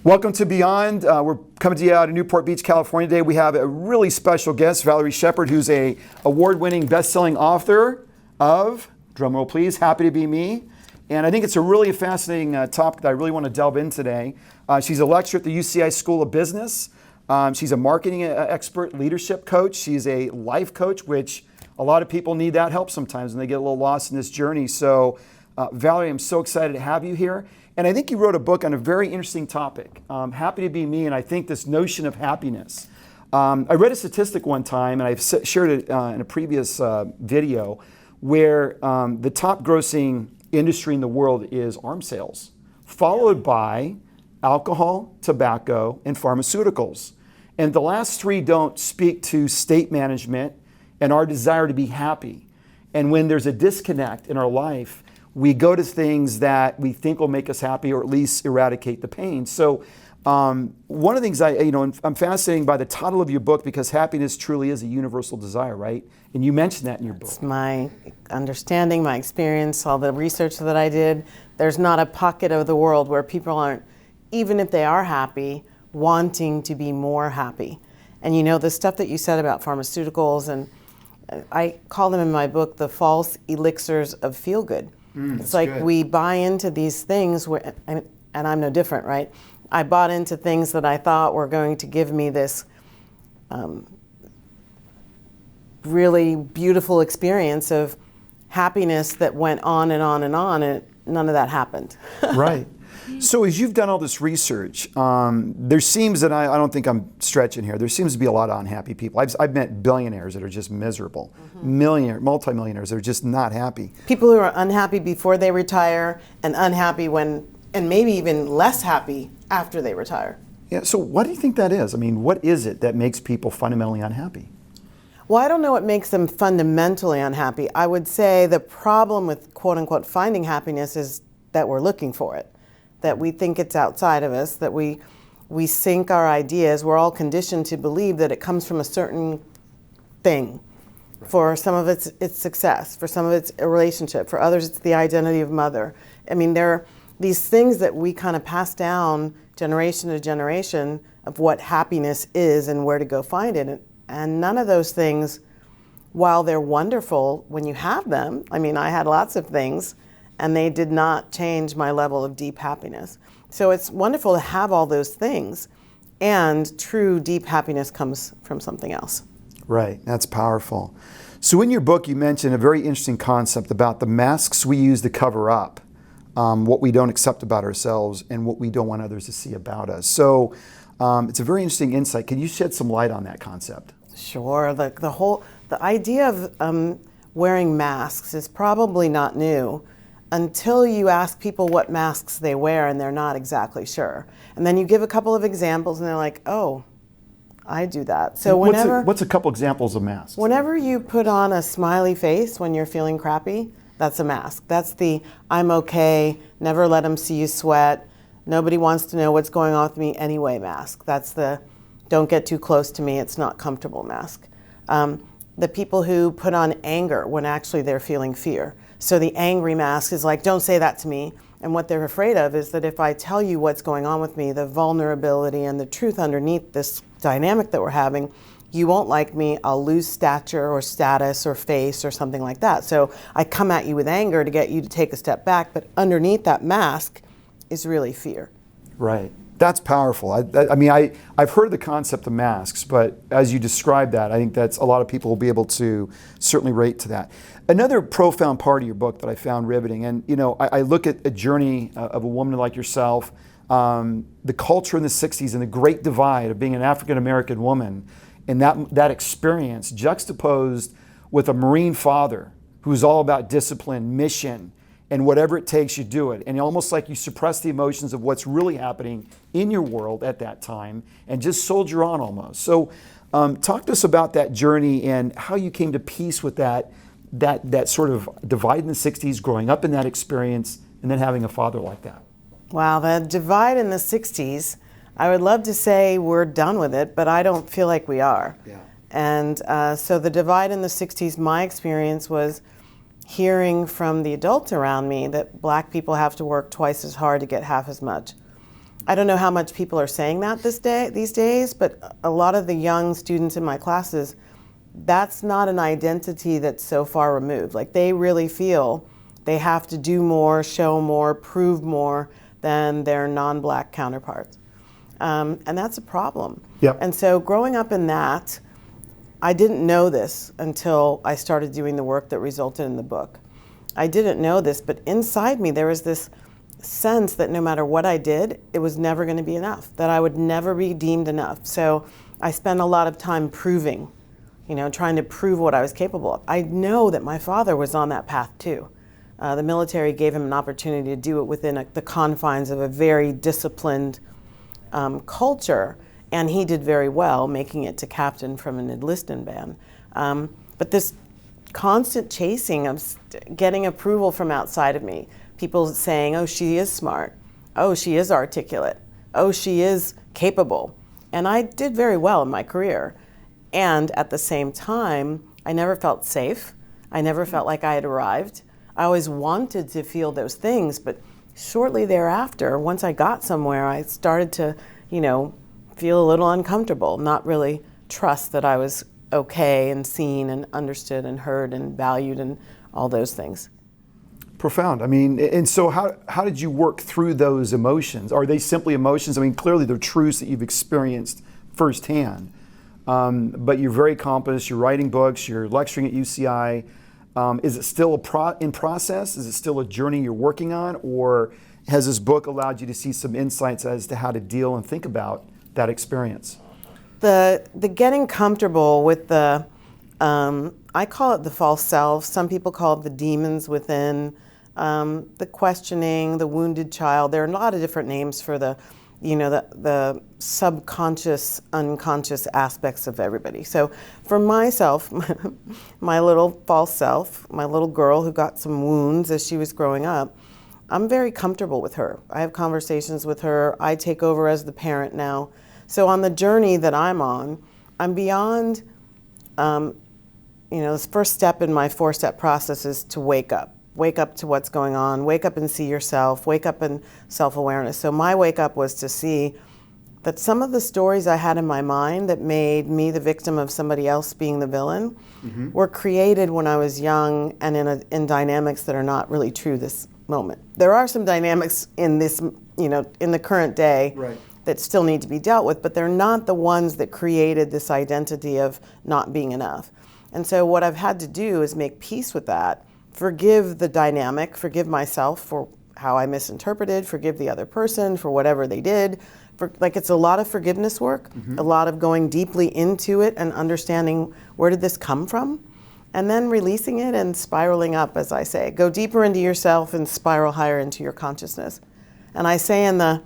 Welcome to Beyond. We're coming to you out of Newport Beach, California today. We have a really special guest, Valerie Sheppard, who's a award-winning best-selling author of, drumroll please, Happy to Be Me. And I think it's a really fascinating topic that I really want to delve in today. She's a lecturer at the UCI School of Business. She's a marketing expert, leadership coach. She's a life coach, which a lot of people need that help sometimes when they get a little lost in this journey. So Valerie, I'm so excited to have you here. And I think you wrote a book on a very interesting topic, Happy to Be Me, and I think this notion of happiness. I read a statistic one time, and I've shared it in a previous video, where the top grossing industry in the world is arms sales, followed by alcohol, tobacco, and pharmaceuticals. And the last three don't speak to state management and our desire to be happy. And when there's a disconnect in our life, we go to things that we think will make us happy or at least eradicate the pain. So one of the things I'm fascinated by the title of your book, because happiness truly is a universal desire, right? And you mentioned that in your book. It's my understanding, my experience, all the research that I did. There's not a pocket of the world where people aren't, even if they are happy, wanting to be more happy. And you know, the stuff that you said about pharmaceuticals, and I call them in my book the false elixirs of feel-good. It's like good. We buy into these things, and I'm no different, right? I bought into things that I thought were going to give me this really beautiful experience of happiness that went on and on and on, and none of that happened. Right. So as you've done all this research, there seems, and I don't think I'm stretching here, there seems to be a lot of unhappy people. I've met billionaires that are just miserable, multimillionaires that are just not happy. People who are unhappy before they retire and unhappy when, and maybe even less happy after they retire. Yeah, so what do you think that is? I mean, what is it that makes people fundamentally unhappy? Well, I don't know what makes them fundamentally unhappy. I would say the problem with quote unquote finding happiness is that we're looking for it. That we think it's outside of us, that we sync our ideas. We're all conditioned to believe that it comes from a certain thing. Right. For some of it's success, for some of it's a relationship, for others it's the identity of mother. I mean, there are these things that we kind of pass down generation to generation of what happiness is and where to go find it. And none of those things, while they're wonderful when you have them, I mean, I had lots of things, and they did not change my level of deep happiness. So it's wonderful to have all those things, and true deep happiness comes from something else. Right, that's powerful. So in your book, you mentioned a very interesting concept about the masks we use to cover up what we don't accept about ourselves and what we don't want others to see about us. So it's a very interesting insight. Can you shed some light on that concept? Sure, the idea of wearing masks is probably not new, until you ask people what masks they wear and they're not exactly sure. And then you give a couple of examples and they're like, oh, I do that. So what's a couple examples of masks? Whenever you put on a smiley face when you're feeling crappy, that's a mask. That's the I'm okay, never let them see you sweat, nobody wants to know what's going on with me anyway mask. That's the don't get too close to me, it's not comfortable mask. The people who put on anger when actually they're feeling fear. So the angry mask is like, don't say that to me. And what they're afraid of is that if I tell you what's going on with me, the vulnerability and the truth underneath this dynamic that we're having, you won't like me, I'll lose stature or status or face or something like that. So I come at you with anger to get you to take a step back, but underneath that mask is really fear. Right. That's powerful. I've heard the concept of masks, but as you describe that, I think that's a lot of people will be able to certainly relate to that. Another profound part of your book that I found riveting, and I look at a journey of a woman like yourself, the culture in the 60s and the great divide of being an African-American woman, and that experience juxtaposed with a Marine father who's all about discipline, mission, and whatever it takes, you do it. And almost like you suppress the emotions of what's really happening in your world at that time and just soldier on almost. So talk to us about that journey and how you came to peace with that sort of divide in the 60s, growing up in that experience, and then having a father like that. Wow, the divide in the 60s, I would love to say we're done with it, but I don't feel like we are. Yeah. And so the divide in the 60s, my experience was hearing from the adults around me that black people have to work twice as hard to get half as much. I don't know how much people are saying that these days, but a lot of the young students in my classes, that's not an identity that's so far removed. Like they really feel they have to do more, show more, prove more than their non-black counterparts. And that's a problem. Yep. And so growing up in that, I didn't know this until I started doing the work that resulted in the book. I didn't know this, but inside me there was this sense that no matter what I did, it was never going to be enough, that I would never be deemed enough. So I spent a lot of time proving, trying to prove what I was capable of. I know that my father was on that path too. The military gave him an opportunity to do it within the confines of a very disciplined culture, and he did very well, making it to captain from an enlisted band. But this constant chasing of getting approval from outside of me, people saying, oh, she is smart, oh, she is articulate, oh, she is capable. And I did very well in my career. And at the same time, I never felt safe. I never felt like I had arrived. I always wanted to feel those things, but shortly thereafter, once I got somewhere, I started to, feel a little uncomfortable, not really trust that I was okay and seen and understood and heard and valued and all those things. Profound. I mean, and so how did you work through those emotions? Are they simply emotions? I mean, clearly they're truths that you've experienced firsthand, but you're very accomplished, you're writing books, you're lecturing at UCI. Is it still in process? Is it still a journey you're working on? Or has this book allowed you to see some insights as to how to deal and think about that experience? The getting comfortable with the, I call it the false self. Some people call it the demons within, the questioning, the wounded child. There are a lot of different names for the subconscious, unconscious aspects of everybody. So for myself, my little false self, my little girl who got some wounds as she was growing up, I'm very comfortable with her. I have conversations with her. I take over as the parent now. So on the journey that I'm on, I'm beyond, this first step in my 4-step process is to wake up. Wake up to what's going on, wake up and see yourself, wake up in self-awareness. So my wake up was to see that some of the stories I had in my mind that made me the victim of somebody else being the villain were created when I was young and in dynamics that are not really true this moment. There are some dynamics in this, in the current day that still need to be dealt with, but they're not the ones that created this identity of not being enough. And so what I've had to do is make peace with that, forgive the dynamic, forgive myself for how I misinterpreted, forgive the other person for whatever they did. It's a lot of forgiveness work, a lot of going deeply into it and understanding where did this come from, and then releasing it and spiraling up, as I say. Go deeper into yourself and spiral higher into your consciousness. And I say in the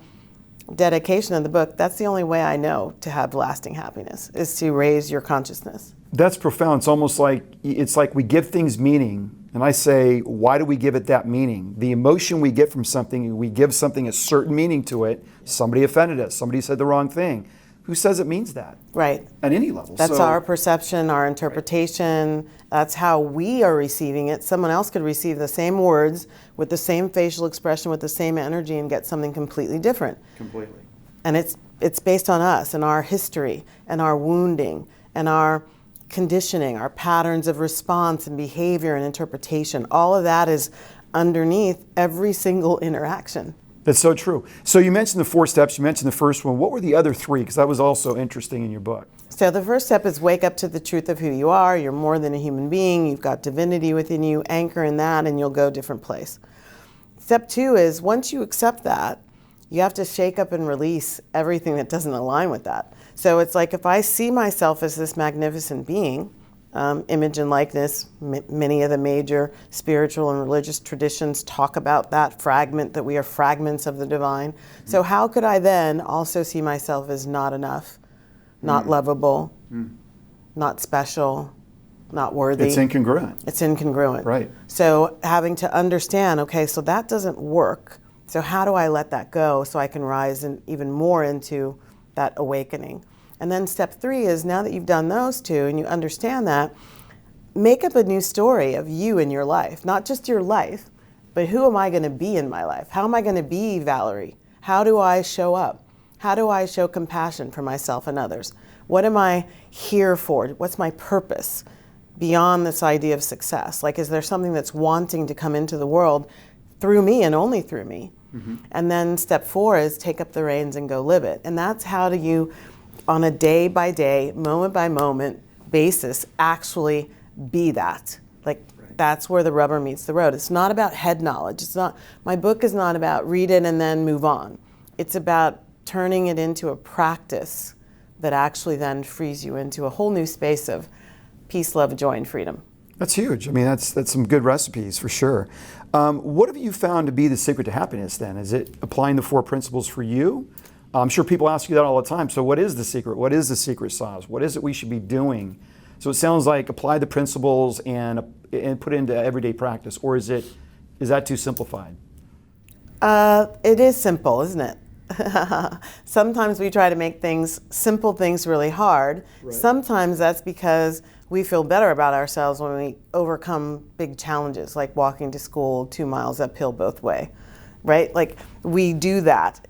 dedication of the book, that's the only way I know to have lasting happiness, is to raise your consciousness. That's profound. It's almost like, we give things meaning. And I say, why do we give it that meaning? The emotion we get from something, we give something a certain meaning to it. Somebody offended us. Somebody said the wrong thing. Who says it means that? Right. At any level. That's our perception, our interpretation. Right. That's how we are receiving it. Someone else could receive the same words with the same facial expression, with the same energy, and get something completely different. Completely. And it's based on us and our history and our wounding and our conditioning, our patterns of response and behavior and interpretation. All of that is underneath every single interaction. That's so true. So you mentioned the 4 steps, you mentioned the first one. What were the other 3? Because that was also interesting in your book. So the first step is wake up to the truth of who you are. You're more than a human being. You've got divinity within you. Anchor in that and you'll go a different place. Step 2 is once you accept that, you have to shake up and release everything that doesn't align with that. So it's like if I see myself as this magnificent being, image and likeness, many of the major spiritual and religious traditions talk about that fragment, that we are fragments of the divine. So how could I then also see myself as not enough, not lovable, not special, not worthy? It's incongruent. It's incongruent. Right. So having to understand, okay, so that doesn't work. So how do I let that go so I can rise even more into that awakening? And then step 3 is, now that you've done those 2 and you understand that, make up a new story of you in your life. Not just your life, but who am I going to be in my life? How am I going to be Valerie? How do I show up? How do I show compassion for myself and others? What am I here for? What's my purpose beyond this idea of success? Like, is there something that's wanting to come into the world through me and only through me? Mm-hmm. And then step 4 is take up the reins and go live it. And that's how do you, on a day by day, moment by moment basis, actually be that. Like, that's where the rubber meets the road. It's not about head knowledge. My book is not about read it and then move on. It's about turning it into a practice that actually then frees you into a whole new space of peace, love, joy, and freedom. That's huge. I mean, that's some good recipes for sure. What have you found to be the secret to happiness then? Is it applying the 4 principles for you? I'm sure people ask you that all the time. So what is the secret? What is the secret sauce? What is it we should be doing? So it sounds like apply the principles and put it into everyday practice, or is that too simplified? It is simple, isn't it? Sometimes we try to make simple things really hard. Right. Sometimes that's because we feel better about ourselves when we overcome big challenges, like walking to school 2 miles uphill both way, right? Like, we do that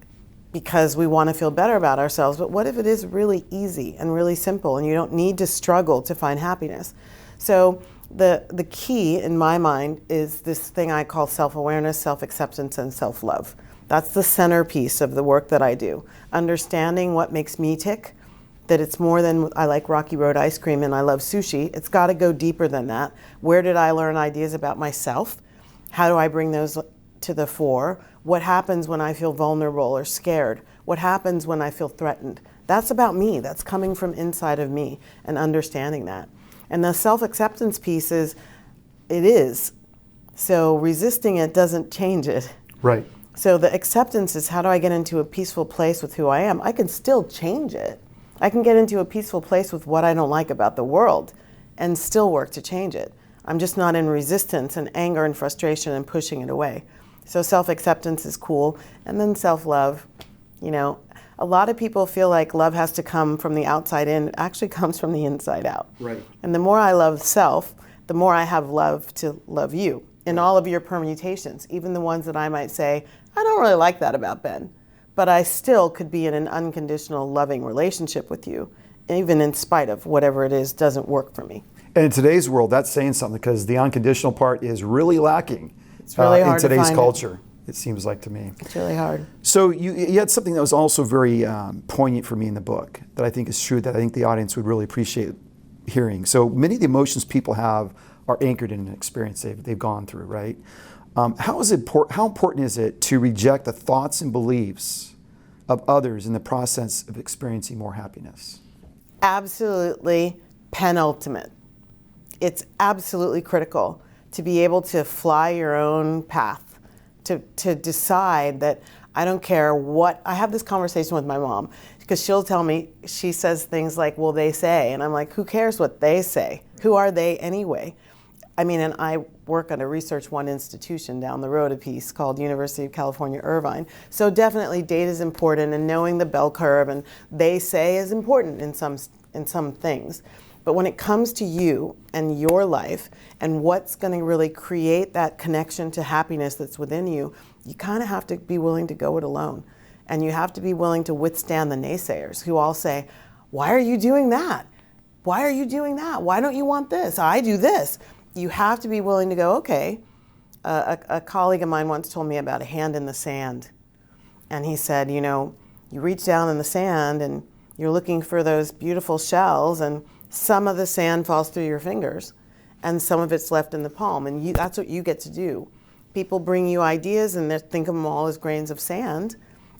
because we want to feel better about ourselves. But what if it is really easy and really simple and you don't need to struggle to find happiness? So the key in my mind is this thing I call self-awareness, self-acceptance, and self-love. That's the centerpiece of the work that I do. Understanding what makes me tick, that it's more than I like Rocky Road ice cream and I love sushi. It's got to go deeper than that. Where did I learn ideas about myself? How do I bring those to the fore? What happens when I feel vulnerable or scared? What happens when I feel threatened? That's about me. That's coming from inside of me and understanding that. And the self-acceptance piece is. So resisting it doesn't change it. Right. So the acceptance is, how do I get into a peaceful place with who I am? I can still change it. I can get into a peaceful place with what I don't like about the world and still work to change it. I'm just not in resistance and anger and frustration and pushing it away. So self-acceptance is cool. And then self-love, a lot of people feel like love has to come from the outside in. It actually comes from the inside out. Right. And the more I love self, the more I have love to love you in all of your permutations, even the ones that I might say, I don't really like that about Ben, but I still could be in an unconditional loving relationship with you, even in spite of whatever it is doesn't work for me. And in today's world, that's saying something, because the unconditional part is really lacking. It's really hard in today's to find culture. It seems like to me. It's really hard. So you had something that was also very poignant for me in the book that I think is true, that I think the audience would really appreciate hearing. So many of the emotions people have are anchored in an experience they've gone through, right? How important is it to reject the thoughts and beliefs of others in the process of experiencing more happiness? Absolutely penultimate. It's absolutely critical to be able to fly your own path, to decide that I don't care what. I have this conversation with my mom because she'll tell me, she says things like, well, they say, and I'm like, who cares what they say? Who are they anyway? I mean, and I work at a Research One institution down the road a piece called University of California, Irvine. So definitely data is important, and knowing the bell curve and they say is important in some things. But when it comes to you and your life and what's going to really create that connection to happiness that's within you, you kind of have to be willing to go it alone. And you have to be willing to withstand the naysayers who all say, why are you doing that? Why are you doing that? Why don't you want this? I do this. You have to be willing to go, okay. A colleague of mine once told me about a hand in the sand. And he said, you reach down in the sand and you're looking for those beautiful shells, and some of the sand falls through your fingers and some of it's left in the palm. And that's what you get to do. People bring you ideas and they think of them all as grains of sand,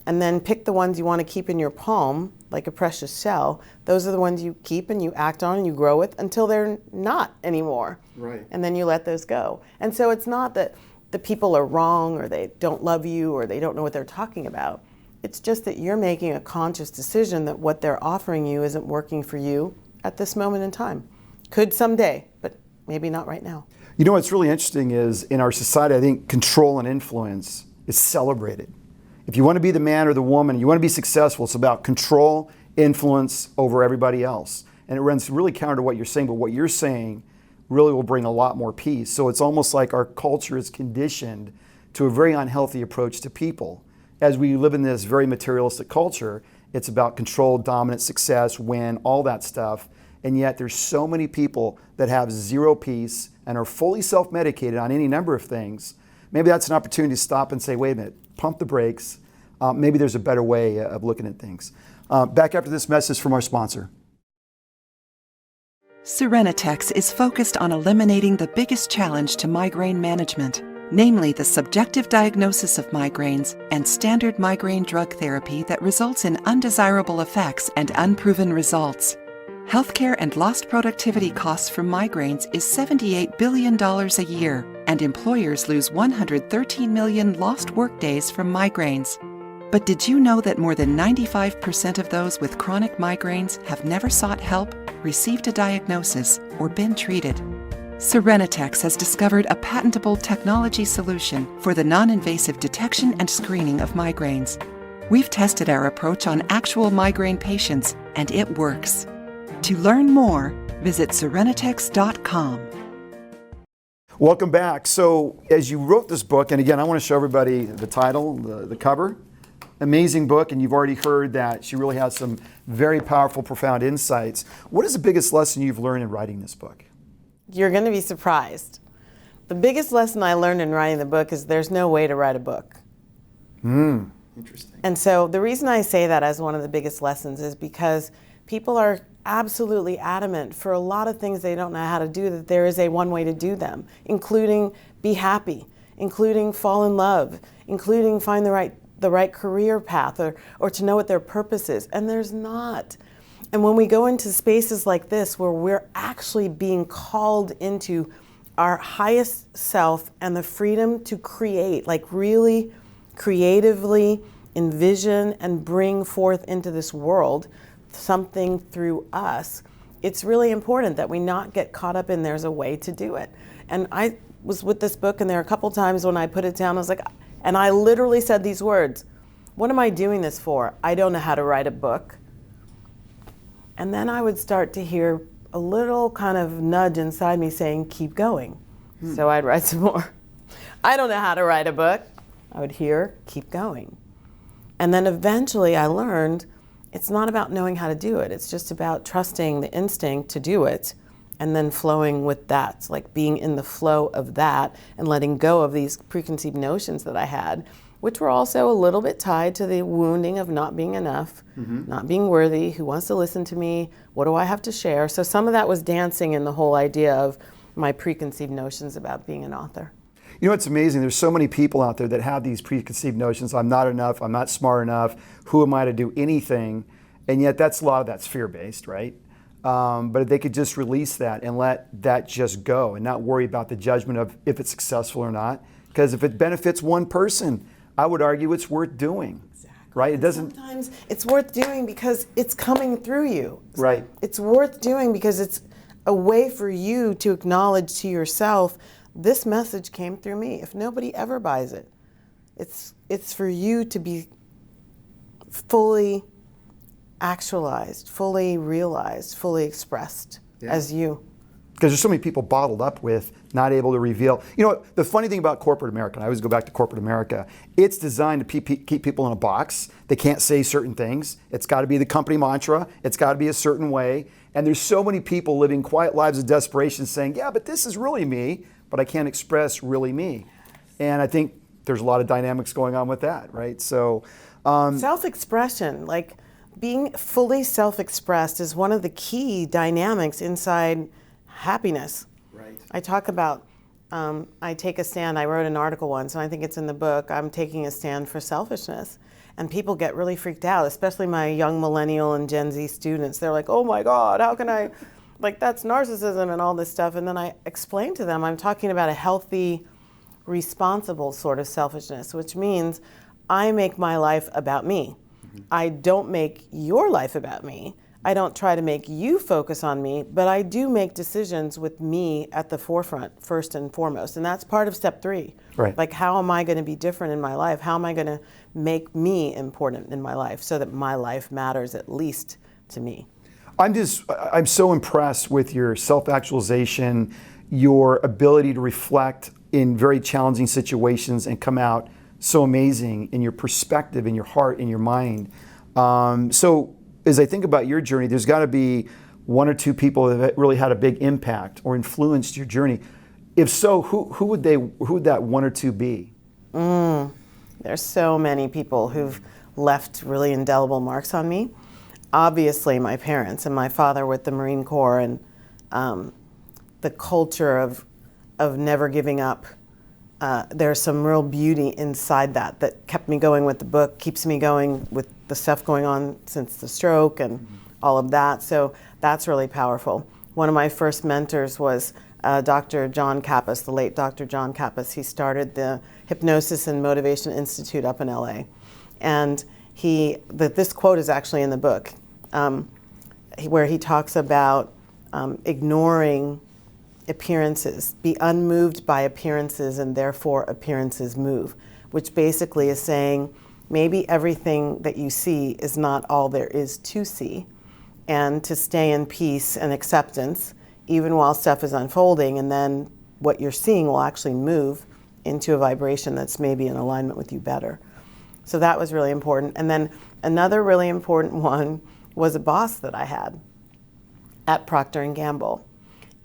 and then pick the ones you want to keep in your palm, like a precious shell. Those are the ones you keep and you act on and you grow with until they're not anymore. Right. And then you let those go. And so it's not that the people are wrong or they don't love you or they don't know what they're talking about. It's just that you're making a conscious decision that what they're offering you isn't working for you at this moment in time. Could someday, but maybe not right now. You know what's really interesting is in our society, I think control and influence is celebrated. If you want to be the man or the woman, you want to be successful, it's about control, influence over everybody else. And it runs really counter to what you're saying, but what you're saying really will bring a lot more peace. So it's almost like our culture is conditioned to a very unhealthy approach to people, as we live in this very materialistic culture, it's about control, dominance, success, win, all that stuff. And yet there's so many people that have zero peace and are fully self-medicated on any number of things. Maybe that's an opportunity to stop and say, wait a minute, pump the brakes. Maybe there's a better way of looking at things. Back after this message from our sponsor. Serenitex is focused on eliminating the biggest challenge to migraine management, namely the subjective diagnosis of migraines and standard migraine drug therapy that results in undesirable effects and unproven results. Healthcare and lost productivity costs from migraines is $78 billion a year, and employers lose 113 million lost workdays from migraines. But did you know that more than 95% of those with chronic migraines have never sought help, received a diagnosis, or been treated? Serenitex has discovered a patentable technology solution for the non-invasive detection and screening of migraines. We've tested our approach on actual migraine patients, and it works. To learn more, visit serenitex.com. Welcome back. So as you wrote this book, and again, I want to show everybody the title, the cover. Amazing book, and you've already heard that she really has some very powerful, profound insights. What is the biggest lesson you've learned in writing this book? You're going to be surprised. The biggest lesson I learned in writing the book is there's no way to write a book. Interesting. And so the reason I say that as one of the biggest lessons is because people are absolutely adamant for a lot of things they don't know how to do, that there is a one way to do them, including be happy, including fall in love, including find the right career path, or to know what their purpose is. And there's not. And when we go into spaces like this where we're actually being called into our highest self and the freedom to create, like really creatively envision and bring forth into this world something through us, it's really important that we not get caught up in there's a way to do it. And I was with this book, and there are a couple times when I put it down, I was like, and I literally said these words, what am I doing this for? I don't know how to write a book. And then I would start to hear a little kind of nudge inside me saying, keep going. So I'd write some more. I don't know how to write a book. I would hear, keep going. And then eventually I learned it's not about knowing how to do it. It's just about trusting the instinct to do it and then flowing with that. It's like being in the flow of that and letting go of these preconceived notions that I had, which were also a little bit tied to the wounding of not being enough, not being worthy, who wants to listen to me, what do I have to share? So some of that was dancing in the whole idea of my preconceived notions about being an author. You know, it's amazing. There's so many people out there that have these preconceived notions. I'm not enough. I'm not smart enough. Who am I to do anything? And yet a lot of that's fear-based, right? But if they could just release that and let that just go and not worry about the judgment of if it's successful or not. Because if it benefits one person, I would argue it's worth doing. Exactly. Right? It doesn't. Sometimes it's worth doing because it's coming through you. Right. It's worth doing because it's a way for you to acknowledge to yourself, this message came through me. If nobody ever buys it, it's for you to be fully actualized, fully realized, fully expressed as you. Because there's so many people bottled up with not able to reveal. You know, the funny thing about corporate America, and I always go back to corporate America, it's designed to keep people in a box. They can't say certain things. It's got to be the company mantra. It's got to be a certain way. And there's so many people living quiet lives of desperation saying, yeah, but this is really me, but I can't express really me. And I think there's a lot of dynamics going on with that, right? So self-expression, like being fully self-expressed is one of the key dynamics inside happiness. Right. I talk about, I take a stand, I wrote an article once, and I think it's in the book, I'm taking a stand for selfishness. And people get really freaked out, especially my young millennial and Gen Z students. They're like, oh my God, how can I, like that's narcissism and all this stuff. And then I explain to them, I'm talking about a healthy, responsible sort of selfishness, which means I make my life about me. I don't make your life about me. I don't try to make you focus on me, but I do make decisions with me at the forefront, first and foremost. And that's part of step 3. Right. Like, how am I going to be different in my life? How am I going to make me important in my life so that my life matters at least to me? I'm so impressed with your self-actualization, your ability to reflect in very challenging situations and come out so amazing in your perspective, in your heart, in your mind. So as I think about your journey, there's got to be one or two people that have really had a big impact or influenced your journey. If so, who would that one or two be? There's so many people who've left really indelible marks on me. Obviously, my parents and my father with the Marine Corps, and the culture of never giving up. There's some real beauty inside that kept me going with the book, keeps me going with the stuff going on since the stroke and all of that. So that's really powerful. One of my first mentors was Dr. John Kappas, the late Dr. John Kappas. He started the Hypnosis and Motivation Institute up in LA. And this quote is actually in the book, where he talks about ignoring appearances, be unmoved by appearances, and therefore appearances move, which basically is saying maybe everything that you see is not all there is to see, and to stay in peace and acceptance even while stuff is unfolding, and then what you're seeing will actually move into a vibration that's maybe in alignment with you better. So that was really important. And then another really important one was a boss that I had at Procter & Gamble.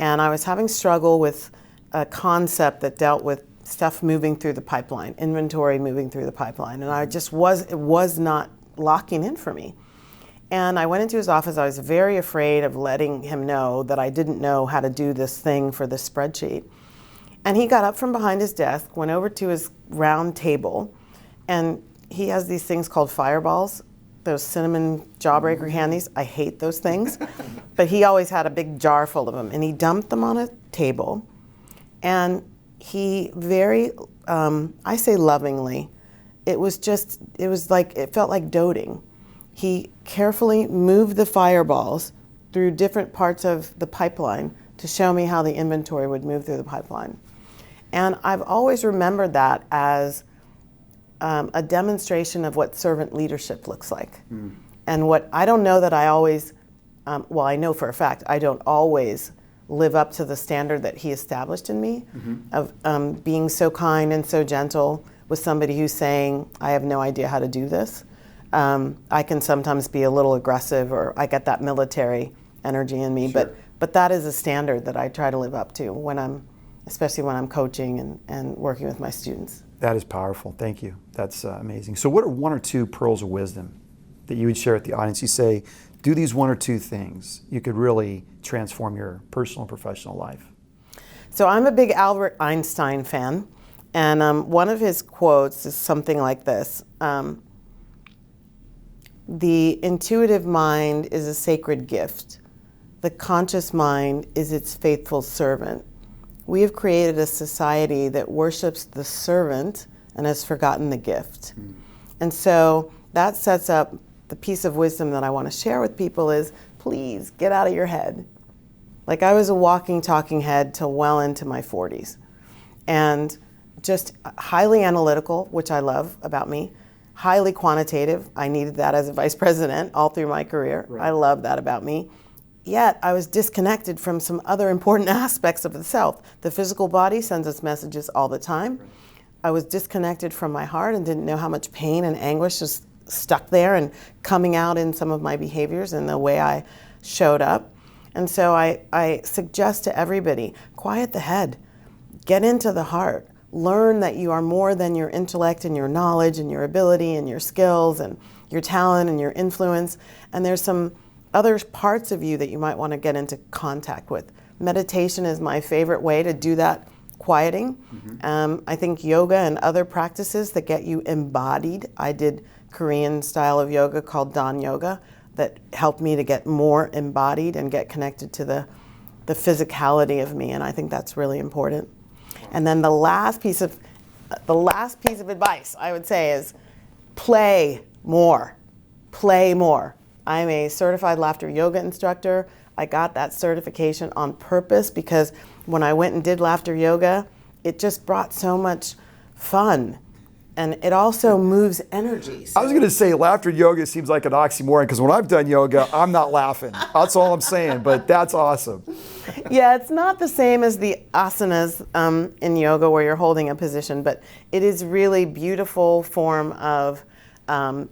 And I was having struggle with a concept that dealt with stuff moving through the pipeline, inventory moving through the pipeline. And it was not locking in for me. And I went into his office. I was very afraid of letting him know that I didn't know how to do this thing for this spreadsheet. And he got up from behind his desk, went over to his round table, and he has these things called fireballs, those cinnamon jawbreaker candies. I hate those things. But he always had a big jar full of them, and he dumped them on a table. And he very, I say lovingly, it felt like doting. He carefully moved the fireballs through different parts of the pipeline to show me how the inventory would move through the pipeline. And I've always remembered that as a demonstration of what servant leadership looks like. And what I don't know that I always, I know for a fact, I don't always live up to the standard that he established in me of being so kind and so gentle with somebody who's saying, I have no idea how to do this. I can sometimes be a little aggressive, or I get that military energy in me, Sure. but that is a standard that I try to live up to especially when I'm coaching and working with my students. That is powerful. Thank you. That's amazing. So what are one or two pearls of wisdom that you would share with the audience? You say, do these one or two things. You could really transform your personal and professional life. So I'm a big Albert Einstein fan, and one of his quotes is something like this. The intuitive mind is a sacred gift. The conscious mind is its faithful servant. We have created a society that worships the servant and has forgotten the gift. And so that sets up the piece of wisdom that I want to share with people is, please get out of your head. Like, I was a walking, talking head till well into my 40s. And just highly analytical, which I love about me. Highly quantitative. I needed that as a vice president all through my career. Right. I love that about me. Yet I was disconnected from some other important aspects of the self. The physical body sends us messages all the time. Right. I was disconnected from my heart and didn't know how much pain and anguish was stuck there and coming out in some of my behaviors and the way I showed up. And so I suggest to everybody, quiet the head, get into the heart. Learn that you are more than your intellect and your knowledge and your ability and your skills and your talent and your influence. And there's some other parts of you that you might want to get into contact with. Meditation is my favorite way to do that quieting. I think yoga and other practices that get you embodied. I did Korean style of yoga called Dan Yoga that helped me to get more embodied and get connected to the physicality of me. And I think that's really important. And then the last piece of advice I would say is play more. Play more. I'm a certified laughter yoga instructor. I got that certification on purpose because when I went and did laughter yoga, it just brought so much fun And it also moves energy. I was going to say laughter in yoga seems like an oxymoron because when I've done yoga, I'm not laughing. That's all I'm saying, but that's awesome. Yeah, it's not the same as the asanas in yoga where you're holding a position, but it is really beautiful form of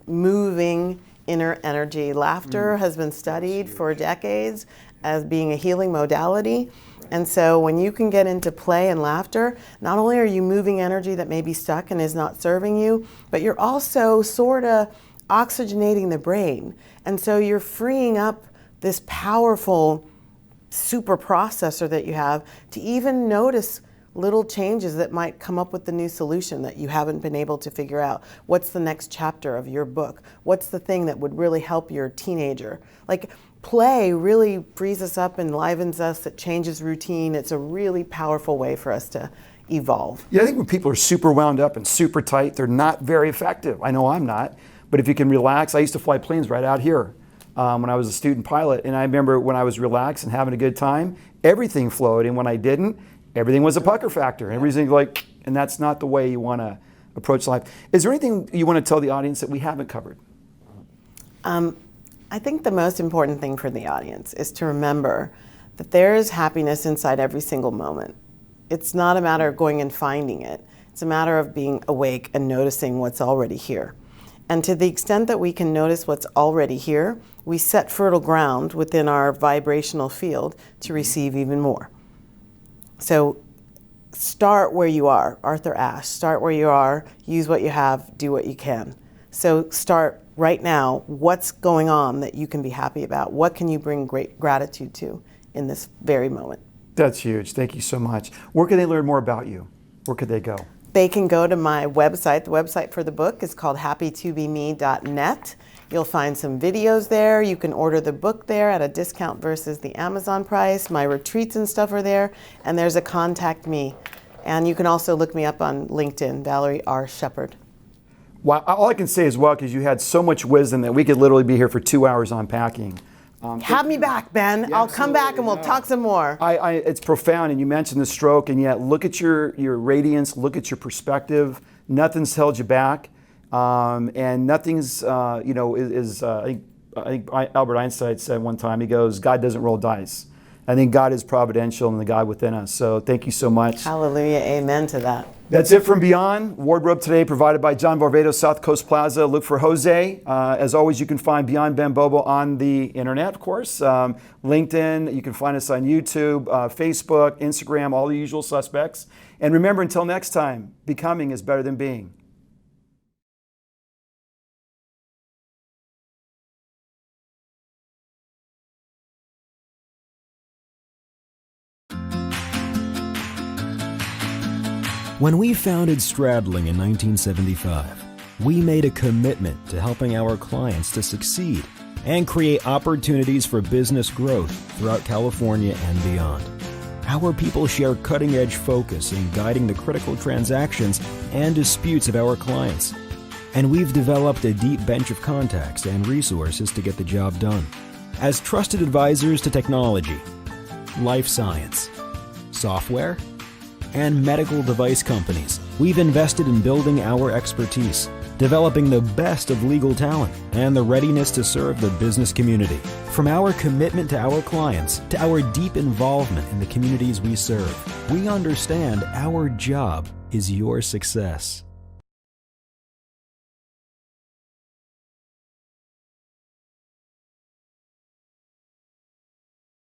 moving inner energy. Laughter has been studied for decades as being a healing modality. And so when you can get into play and laughter, not only are you moving energy that may be stuck and is not serving you, but you're also sort of oxygenating the brain. And so you're freeing up this powerful super processor that you have to even notice little changes that might come up with the new solution that you haven't been able to figure out. What's the next chapter of your book? What's the thing that would really help your teenager? Like, play really frees us up and livens us. It changes routine. It's a really powerful way for us to evolve. Yeah, I think when people are super wound up and super tight, they're not very effective. I know I'm not, but if you can relax, I used to fly planes right out here when I was a student pilot, and I remember when I was relaxed and having a good time, everything flowed, and when I didn't, everything was a pucker factor. Everything like, and that's not the way you want to approach life. Is there anything you want to tell the audience that we haven't covered? I think the most important thing for the audience is to remember that there is happiness inside every single moment. It's not a matter of going and finding it. It's a matter of being awake and noticing what's already here. And to the extent that we can notice what's already here, we set fertile ground within our vibrational field to receive even more. So start where you are. Arthur Ashe, start where you are, use what you have, do what you can. So start right now. What's going on that you can be happy about? What can you bring great gratitude to in this very moment? That's huge. Thank you so much. Where can they learn more about you? Where could they go? They can go to my website. The website for the book is called happytobeme.net. You'll find some videos there. You can order the book there at a discount versus the Amazon price. My retreats and stuff are there. And there's a contact me. And you can also look me up on LinkedIn, Valerie R. Sheppard. Well, all I can say as well, because you had so much wisdom that we could literally be here for 2 hours unpacking. Have me back, Ben. Yeah, I'll come back and we'll talk some more. It's profound, and you mentioned the stroke, and yet look at your radiance, look at your perspective. Nothing's held you back, and nothing's, I think Albert Einstein said one time, he goes, God doesn't roll dice. I think God is providential and the God within us. So thank you so much. Hallelujah. Amen to that. That's it from Beyond. Wardrobe today provided by John Barbados, South Coast Plaza. Look for Jose. As always, you can find Beyond Ben Bobo on the internet, of course. LinkedIn. You can find us on YouTube, Facebook, Instagram, all the usual suspects. And remember, until next time, becoming is better than being. When we founded Stradling in 1975, we made a commitment to helping our clients to succeed and create opportunities for business growth throughout California and beyond. Our people share cutting-edge focus in guiding the critical transactions and disputes of our clients. And we've developed a deep bench of contacts and resources to get the job done. As trusted advisors to technology, life science, software, and medical device companies, we've invested in building our expertise, developing the best of legal talent, and the readiness to serve the business community. From our commitment to our clients to our deep involvement in the communities we serve, we understand our job is your success.